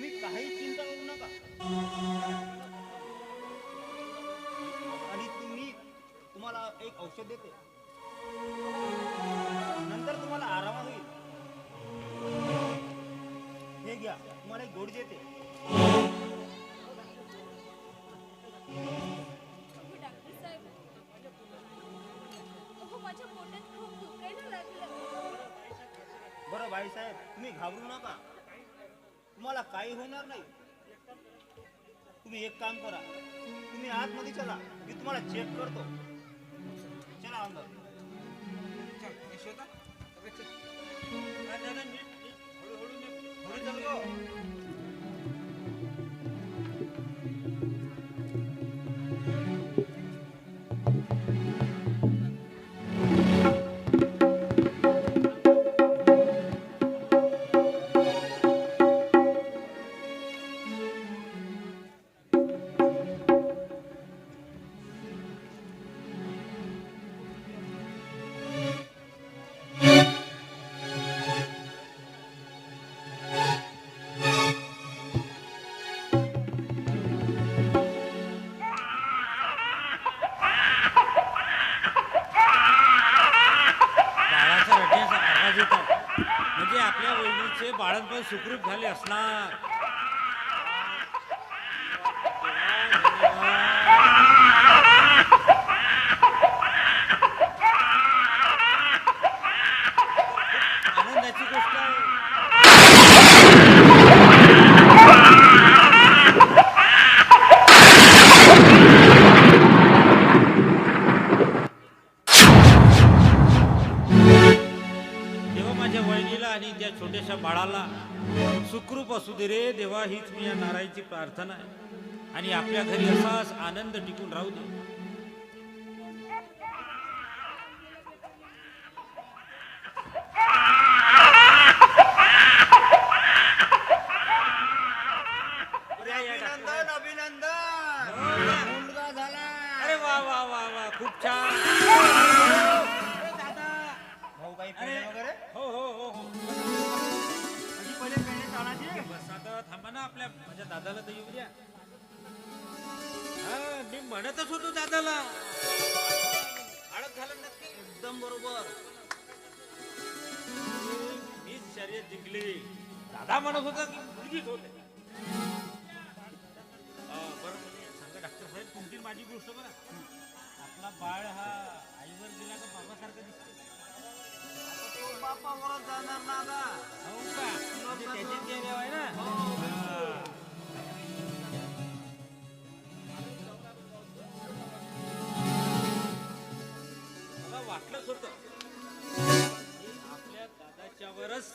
तुम्ही काही चिंता करू नका आणि तुम्हाला एक औषध देते नंतर तुम्हाला आराम होईल. हे घ्या तुम्हाला एक गोळी देते. डॉक्टर साहेब, माझ्या पोटात खूप दुखायला लागलं. बरं बाईसाहेब तुम्ही घाबरू नका, तुम्हाला काही होणार नाही. तुम्ही एक काम करा, तुम्ही आतमध्ये चला, मी तुम्हाला चेक करतो. चला अंदर. चल यशोदा, हळूहळू चल गो. म्हणजे आपल्या वहिनीचे बाळंतपण सुखरूप झाले असणार. आनंदाची गोष्ट आहे. माझ्या वहिनीला आणि त्या छोट्याशा बाळाला सुखरूप असू दे रे देवा, हीच मी या नारायणची प्रार्थना आहे. आणि आपल्या घरी असाच आनंद टिकून राहू दे. अभिनंदन अभिनंदन, मुलगा झाला. अरे वा वा वा वा, खूप छान. भाऊ काही पेढे वगैरे? हो हो हो हो. आधी पहिले पेढे चालायचे. बस आता थांबा ना, आपल्या माझ्या दादाला तर येऊ द्या. हा, मी म्हणतच होतो दादाला. अडक झालं नक्की. एकदम बरोबर. मीच शर्यत जिंकली. दादा म्हणत होता की मुलगीच होते. बरं सांगा डॉक्टर साहेब, तुमची माझी गोष्ट बघा. आपला बाळ हा आईवर गेला का बाबासारखा दिसतो. बापावरच जाणार ना आता. हो का? म्हणजे त्याच्यात जे देव आहे ना. मला वाटलंच होतं आपल्या दादाच्या वरच